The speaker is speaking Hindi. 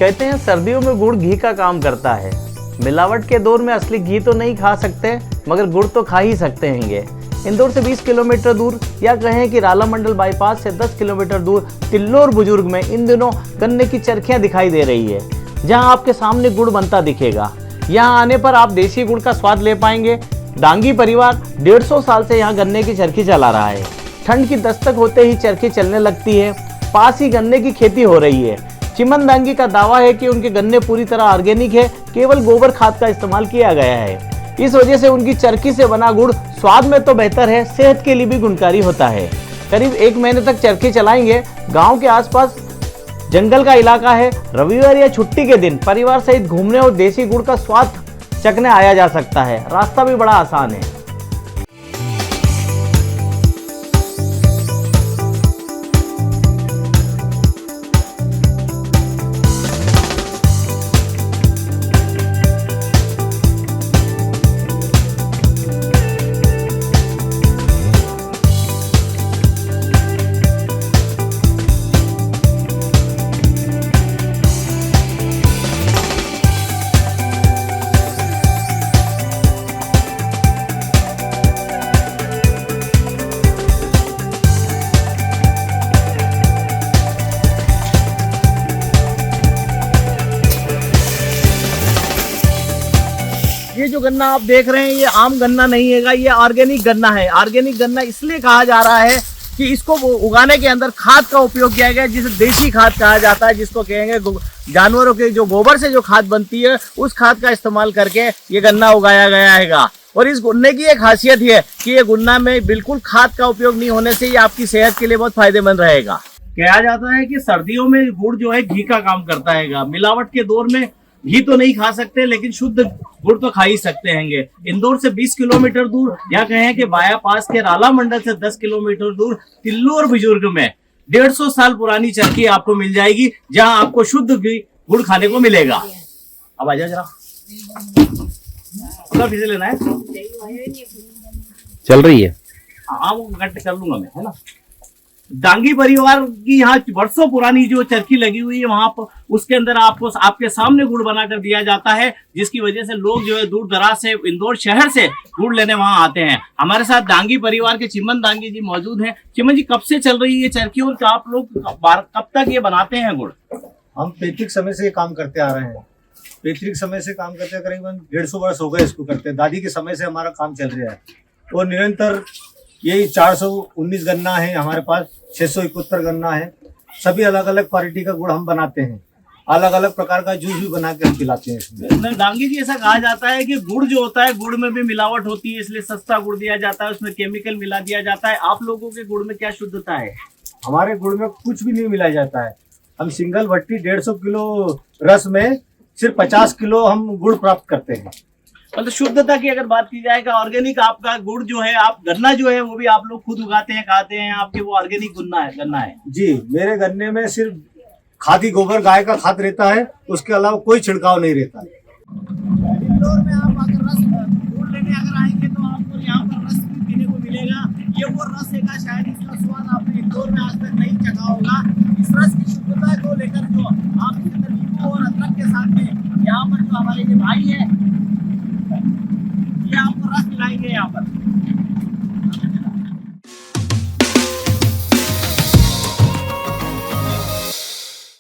कहते हैं सर्दियों में गुड़ घी का काम करता है। मिलावट के दौर में असली घी तो नहीं खा सकते, मगर गुड़ तो खा ही सकते हैंगे। इंदौर से 20 किलोमीटर दूर या कहें कि राला मंडल बाईपास से 10 किलोमीटर दूर तिल्लोर बुजुर्ग में इन दिनों गन्ने की चरखियां दिखाई दे रही है, जहां आपके सामने गुड़ बनता दिखेगा। यहां आने पर आप देसी गुड़ का स्वाद ले पाएंगे। डांगी परिवार 150 साल से यहाँ गन्ने की चरखी चला रहा है। ठंड की दस्तक होते ही चरखी चलने लगती है। पास ही गन्ने की खेती हो रही है। चिमन दांगी का दावा है कि उनके गन्ने पूरी तरह ऑर्गेनिक है, केवल गोबर खाद का इस्तेमाल किया गया है। इस वजह से उनकी चरखी से बना गुड़ स्वाद में तो बेहतर है, सेहत के लिए भी गुणकारी होता है। करीब 1 महीने तक चरखी चलाएंगे। गांव के आसपास जंगल का इलाका है। रविवार या छुट्टी के दिन परिवार सहित घूमने और देसी गुड़ का स्वाद चखने आया जा सकता है। रास्ता भी बड़ा आसान है। ये जो गन्ना आप देख रहे हैं, ये आम गन्ना नहीं है, ये ऑर्गेनिक गन्ना है। ऑर्गेनिक गन्ना इसलिए कहा जा रहा है कि इसको उगाने के अंदर खाद का उपयोग किया गया है, जिसे देसी खाद कहा जाता है, जिसको कहेंगे जानवरों के जो गोबर से जो खाद बनती है, उस खाद का इस्तेमाल करके ये गन्ना उगाया गया है। और इस गन्ने की एक खासियत है कि ये गन्ना में बिल्कुल खाद का उपयोग नहीं होने से ये आपकी सेहत के लिए बहुत फायदेमंद रहेगा। कहा जाता है कि सर्दियों में गुड़ जो है घी का काम करता है। मिलावट के दौर में घी तो नहीं खा सकते, लेकिन शुद्ध गुड़ तो खा ही सकते हैंगे। इंदौर से 20 किलोमीटर दूर या कहें कि बाईपास के राला मंडल से 10 किलोमीटर दूर तिल्लोर बुजुर्ग में 150 साल पुरानी चरखी आपको मिल जाएगी, जहां आपको शुद्ध गुड़ खाने को मिलेगा। अब आ जाओ जरा, फिर लेना है। चल रही है। हाँ, वो कट कर लूंगा मैं, है ना। डांगी परिवार की यहाँ वर्षों पुरानी जो चरखी लगी हुई है, वहां पर उसके अंदर आपको आपके सामने गुड़ बनाकर दिया जाता है, जिसकी वजह से लोग जो है दूर दराज से, इंदौर शहर से गुड़ लेने वहां आते हैं। हमारे साथ डांगी परिवार के चिमन दांगी जी मौजूद हैं। चिमन जी, कब से चल रही है चरखी और आप लोग कब तक ये बनाते हैं गुड़? हम पैतृक समय से ये काम करते आ रहे हैं। पैतृक समय से काम करते करीबन 150 वर्ष हो गए इसको करते। दादी के समय से हमारा काम चल रहा है और निरंतर यही 419 गन्ना है हमारे पास, 671 गन्ना है। सभी अलग अलग क्वालिटी का गुड़ हम बनाते हैं। अलग अलग प्रकार का जूस भी बना के हम पिलाते हैं इसमें। डांगी जी, ऐसा कहा जाता है कि गुड़ जो होता है, गुड़ में भी मिलावट होती है, इसलिए सस्ता गुड़ दिया जाता है, उसमें केमिकल मिला दिया जाता है। आप लोगों के गुड़ में क्या शुद्धता है? हमारे गुड़ में कुछ भी नहीं मिलाया जाता है। हम सिंगल भट्टी 150 किलो रस में सिर्फ 50 किलो हम गुड़ प्राप्त करते हैं। मतलब शुद्धता की अगर बात की जाए, ऑर्गेनिक आपका गुड़ जो है, आप गन्ना जो है वो भी आप लोग खुद उगाते हैं, खाते हैं, आपके वो ऑर्गेनिक गन्ना है? जी, मेरे गन्ने में सिर्फ खादी गोबर गाय का खाद रहता है, उसके अलावा कोई छिड़काव नहीं रहता है। इंदौर में आप अगर रस गुड़ लेने अगर आएंगे तो आपको यहाँ पर रस भी पीने को मिलेगा। ये वो रस है, शायद इसका स्वाद आपने इंदौर में आज तक नहीं चखा होगा। इस रस की शुद्धता को लेकर जो आप इसके अंदर नींबू और अदरक के साथ में यहाँ पर जो हमारे ये भाई है, ये आपको रस पिलाएंगे यहाँ पर।